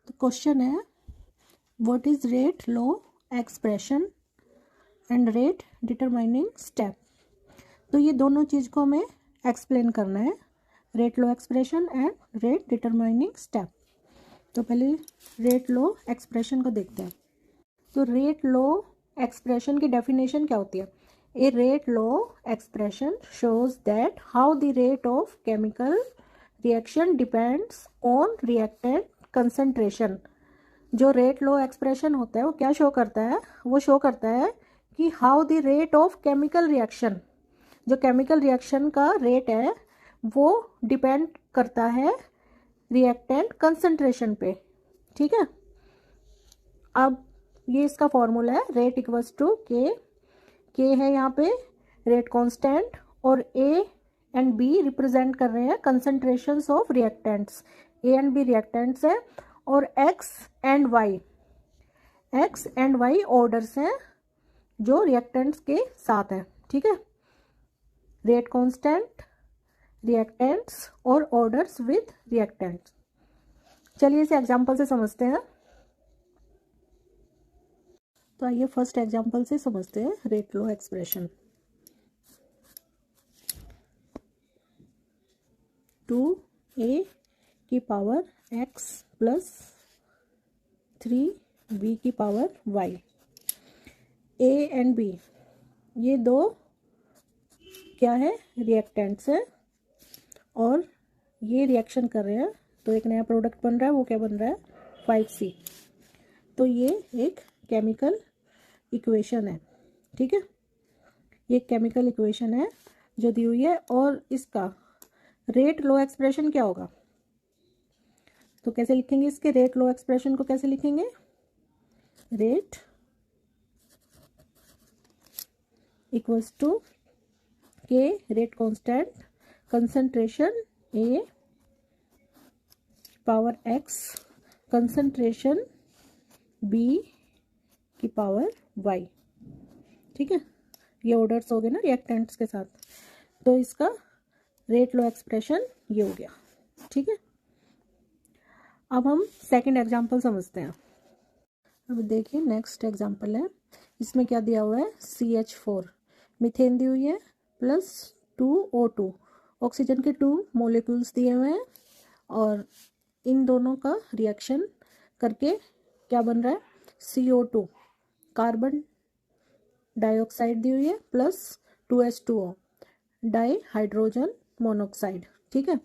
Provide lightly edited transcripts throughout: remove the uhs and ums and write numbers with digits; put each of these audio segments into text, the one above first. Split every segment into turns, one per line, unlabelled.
तो क्वेश्चन है what is rate law expression and rate determining step. तो ये दोनों चीज़ को हमें एक्सप्लेन करना है, rate law expression and rate determining step. तो पहले रेट लो एक्सप्रेशन को देखते हैं। तो रेट लो एक्सप्रेशन की डेफिनेशन क्या होती है? A rate law expression shows that how the rate of chemical reaction depends on reactant concentration. जो रेट लो एक्सप्रेशन होता है वो क्या शो करता है? वो शो करता है कि how the rate of chemical reaction, जो केमिकल रिएक्शन का रेट है वो डिपेंड करता है रिएक्टेंट कंसंट्रेशन पे। ठीक है, अब ये इसका फॉर्मूला है रेट इक्वल्स टू के है यहाँ पे रेट कांस्टेंट, और ए एंड बी रिप्रेजेंट कर रहे हैं concentrations of reactants. A and B reactants है और एक्स एंड वाई ऑर्डर्स हैं जो रिएक्टेंट्स के साथ हैं। ठीक है, रेट कांस्टेंट, रिएक्टेंट्स और ऑर्डर्स विद रिएक्टेंट्स। चलिए इसे एग्जांपल से समझते हैं। तो आइए फर्स्ट एग्जांपल से समझते हैं रेट लो एक्सप्रेशन। 2a की पावर x प्लस 3b की power y। a and b ये दो क्या है? रिएक्टेंट्स है और ये रिएक्शन कर रहे हैं तो एक नया प्रोडक्ट बन रहा है। वो क्या बन रहा है? 5C। तो ये एक केमिकल इक्वेशन है। ठीक है, ये केमिकल इक्वेशन है जो दी हुई है और इसका रेट लो एक्सप्रेशन क्या होगा? तो कैसे लिखेंगे इसके रेट लो एक्सप्रेशन को? कैसे लिखेंगे? रेट इक्वल्स टू के रेट कांस्टेंट कंसंट्रेशन ए पावर एक्स कंसंट्रेशन बी की पावर वाई। ठीक है, ये ऑर्डर्स हो गए ना रिएक्टेंट्स के साथ। तो इसका रेट लो एक्सप्रेशन ये हो गया। ठीक है, अब हम सेकंड एग्जांपल समझते हैं। अब देखिए नेक्स्ट एग्जांपल है, इसमें क्या दिया हुआ है? CH4 मीथेन दी हुई है प्लस 2O2 ऑक्सीजन के 2 मॉलिक्यूल्स दिए हुए हैं और इन दोनों का रिएक्शन करके क्या बन रहा है? CO2 कार्बन डाइऑक्साइड दी हुई है plus 2H2O di hydrogen monoxide. ठीक है,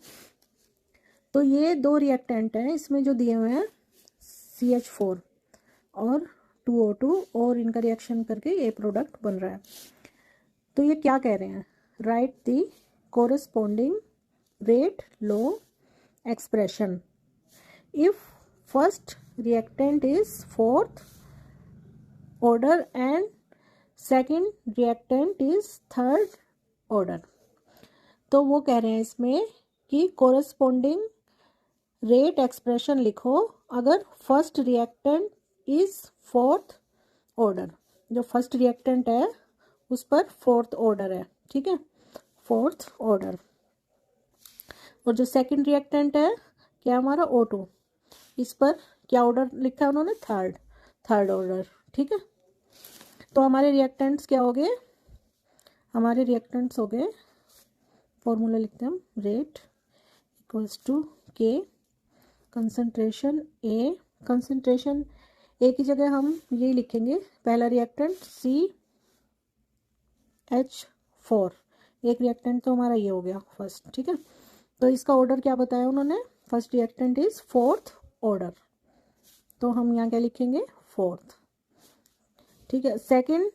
तो ये दो रिएक्टेंट हैं इसमें जो दिए हुए हैं CH4 और 2O2 और इनका रिएक्शन करके ये प्रोडक्ट बन रहा है। तो ये क्या कह रहे हैं? Right the corresponding rate law expression if first reactant is fourth order and second reactant is third order. तो वो कह रहे हैं इसमें कि कोरेस्पोंडिंग रेट एक्सप्रेशन लिखो अगर first reactant is fourth order. जो फर्स्ट रिएक्टेंट है उस पर फोर्थ ऑर्डर है। ठीक है, फोर्थ ऑर्डर। और जो सेकंड रिएक्टेंट है क्या हमारा O2, इस पर क्या ऑर्डर लिखा है उन्होंने? Third order. ठीक है, तो हमारे रिएक्टेंट्स क्या हो गए? हमारे रिएक्टेंट्स हो गए, फॉर्मूला लिखते हैं हम, रेट इक्वल्स टू के कंसंट्रेशन ए, कंसंट्रेशन ए की जगह हम ये लिखेंगे पहला रिएक्टेंट CH4, एक रिएक्टेंट तो हमारा ये हो गया फर्स्ट। ठीक है, तो इसका ऑर्डर क्या बताया उन्होंने? First reactant is fourth order, तो हम यहाँ क्या लिखेंगे? फोर्थ। ठीक है, सेकंड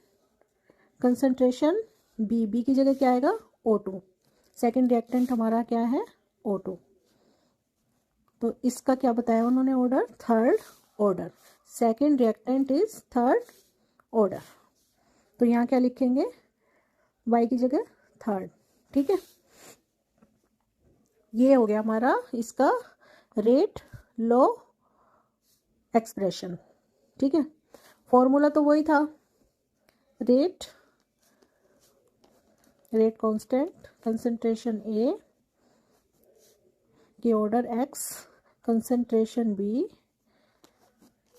कंसंट्रेशन बी की जगह क्या आएगा? O2। सेकंड रिएक्टेंट हमारा क्या है? O2। तो इसका क्या बताया उन्होंने order? Third order. Second reactant is third order, तो यहाँ क्या लिखेंगे? Y की जगह थर्ड। ठीक है, ये हो गया हमारा इसका रेट लो एक्सप्रेशन। ठीक है, फॉर्मूला तो वही था, रेट कांस्टेंट कंसंट्रेशन A की order X concentration B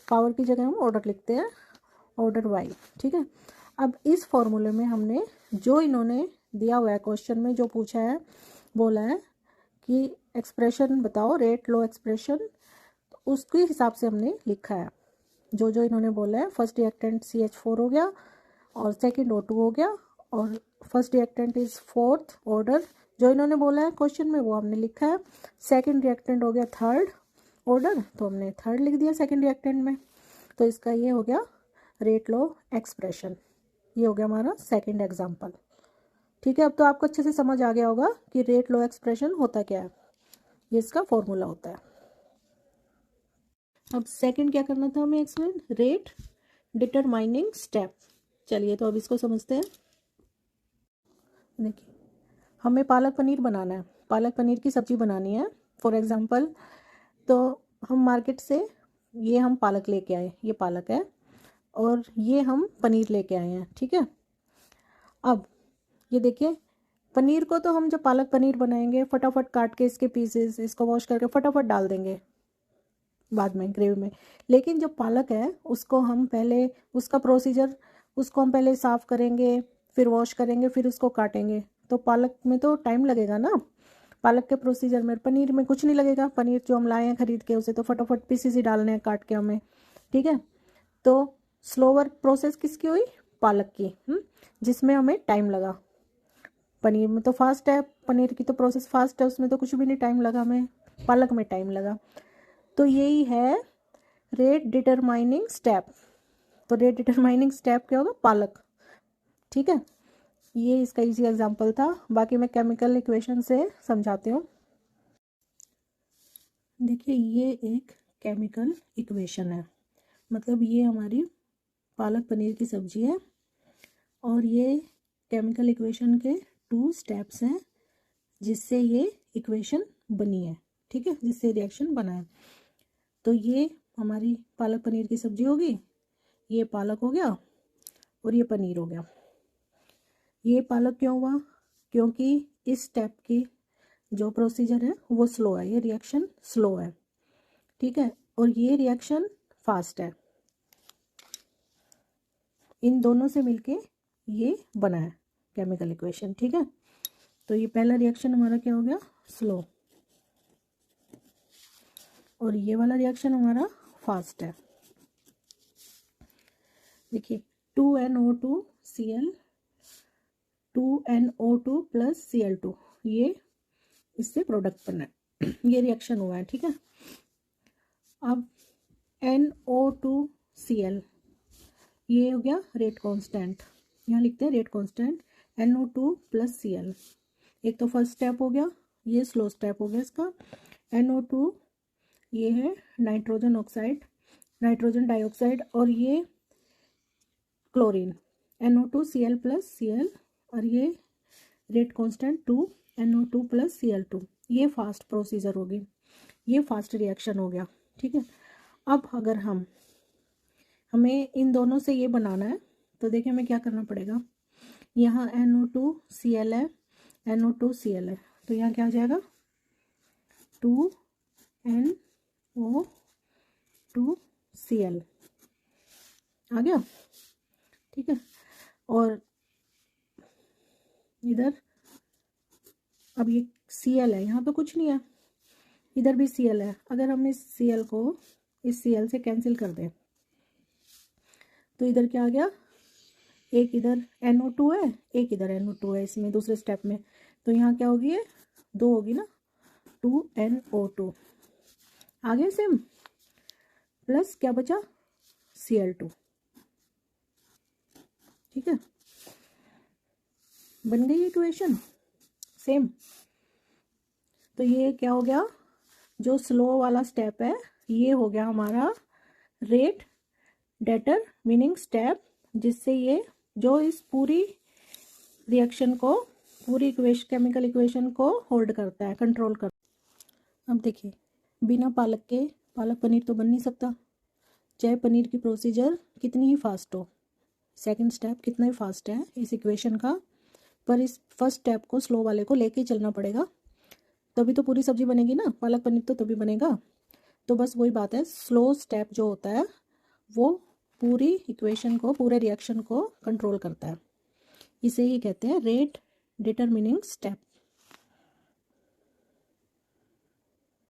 power की जगह हम ऑर्डर लिखते हैं, ऑर्डर y, ठीक है। अब इस फॉर्मूले में हमने जो इन्होंने दिया हुआ है क्वेश्चन में, जो पूछा है, बोला है कि एक्सप्रेशन बताओ, रेट लो एक्सप्रेशन, तो उसके हिसाब से हमने लिखा है। जो जो इन्होंने बोला है, फर्स्ट रिएक्टेंट CH4 हो गया और सेकंड O2 हो गया, और first reactant is fourth order, जो इन्होंने बोला है क्वेश्चन में वो हमने लिखा है। सेकंड रिएक्टेंट हो गया थर्ड ऑर्डर, तो हमने थर्ड लिख दिया सेकंड रिएक्टेंट में। तो इसका ये हो गया रेट लो एक्सप्रेशन। ये हो गया हमारा सेकंड एग्जांपल, ठीक है। अब तो आपको अच्छे से समझ आ गया होगा कि रेट लो एक्सप्रेशन होता क्या है, ये इसका फॉर्मूला होता है। अब सेकंड क्या करना था हमें एक्सप्लेन, रेट डिटरमाइनिंग स्टेप। चलिए तो अब इसको समझते हैं। देखिए, हमें पालक पनीर बनाना है, पालक पनीर की सब्जी बनानी है फॉर एग्जांपल। तो हम मार्केट से ये हम पालक लेके आए, ये पालक है, और ये हम पनीर लेके आए हैं, ठीक है। अब ये देखिए, पनीर को तो हम जब पालक पनीर बनाएंगे फटाफट काट के इसके पीसेस, इसको वॉश करके फटाफट डाल देंगे बाद में ग्रेवी में। लेकिन जो पालक है उसको हम पहले, उसका प्रोसीजर, उसको हम पहले साफ़ करेंगे, फिर वॉश करेंगे, फिर उसको काटेंगे। तो पालक में तो टाइम लगेगा ना, पालक के प्रोसीजर में। पनीर में कुछ नहीं लगेगा, पनीर जो हम लाए हैं खरीद के, उसे तो फटाफट पीसेस ही डालने हैं काट के हमें, ठीक है। तो स्लोवर प्रोसेस किसकी हुई, पालक की, जिसमें हमें टाइम लगा। पनीर में तो फास्ट है, पनीर की तो प्रोसेस फास्ट है, उसमें तो कुछ भी नहीं टाइम लगा, हमें पालक में टाइम लगा। तो यही है रेट डिटरमाइनिंग स्टेप। तो रेट डिटरमाइनिंग स्टेप क्या होगा, पालक, ठीक है। ये इसका इजी एग्जांपल था, बाकी मैं केमिकल इक्वेशन से समझाती हूँ। देखिए, ये एक केमिकल इक्वेशन है, मतलब ये हमारी पालक पनीर की सब्जी है, और ये केमिकल इक्वेशन के 2 स्टेप्स हैं जिससे ये इक्वेशन बनी है, ठीक है, जिससे रिएक्शन बना है। तो ये हमारी पालक पनीर की सब्जी होगी, ये पालक हो गया और ये पनीर हो गया। ये पालक क्यों हुआ, क्योंकि इस स्टेप की जो प्रोसीजर है वो स्लो है, ये रिएक्शन स्लो है, ठीक है, और ये रिएक्शन फास्ट है। इन दोनों से मिलके ये बना है केमिकल इक्वेशन, ठीक है। तो ये पहला रिएक्शन हमारा क्या हो गया, स्लो, और ये वाला रिएक्शन हमारा फास्ट है। देखिए, 2NO2Cl 2NO2 प्लस Cl2, ये इससे प्रोडक्ट बना है, ये रिएक्शन हुआ है, ठीक है। अब NO2Cl, ये हो गया रेट कांस्टेंट, यहाँ लिखते हैं rate constant NO2 plus Cl। एक तो फर्स्ट स्टेप हो गया, ये स्लो स्टेप हो गया इसका। NO2 ये है नाइट्रोजन ऑक्साइड, नाइट्रोजन डाइऑक्साइड, और ये क्लोरीन NO2Cl प्लस Cl, और ये rate constant 2NO2 plus Cl2। ये फास्ट प्रोसीजर होगी, ये फास्ट रिएक्शन हो गया, ठीक है। अब अगर हमें इन दोनों से ये बनाना है, तो देखिए हमें क्या करना पड़ेगा। यहाँ NO2Cl है, NO2Cl है, तो यहाँ क्या हो जाएगा 2NO2Cl आ गया, ठीक है। और इधर अब ये Cl है, यहाँ पे कुछ नहीं है, इधर भी Cl है। अगर हम इस Cl को इस Cl से कैंसिल कर दें तो इधर क्या आ गया, एक इधर NO2 है, एक इधर NO2 है इसमें दूसरे स्टेप में, तो यहाँ क्या होगी, ये 2 होगी ना, 2NO2 आगे सेम, प्लस क्या बचा Cl2, ठीक है। बन गई इक्वेशन सेम। तो ये क्या हो गया, जो स्लो वाला स्टेप है ये हो गया हमारा रेट डिटरमाइनिंग स्टेप, जिससे ये जो इस पूरी रिएक्शन को, पूरी केमिकल इक्वेशन को होल्ड करता है, कंट्रोल करता है। अब देखिए, बिना पालक के पालक पनीर तो बन नहीं सकता, चाहे पनीर की प्रोसीजर कितनी ही फास्ट हो, सेकंड स्टेप कितना ही फास्ट है इस इक्वेशन का, पर इस फर्स्ट स्टेप को स्लो वाले को लेके ही चलना पड़ेगा, तभी तो पूरी सब्जी बनेगी ना, पालक पनीर तो तभी बनेगा। तो बस वही बात है, स्लो स्टेप जो होता है वो पूरी इक्वेशन को, पूरे रिएक्शन को कंट्रोल करता है। इसे ही कहते हैं रेट डिटरमिनिंग स्टेप।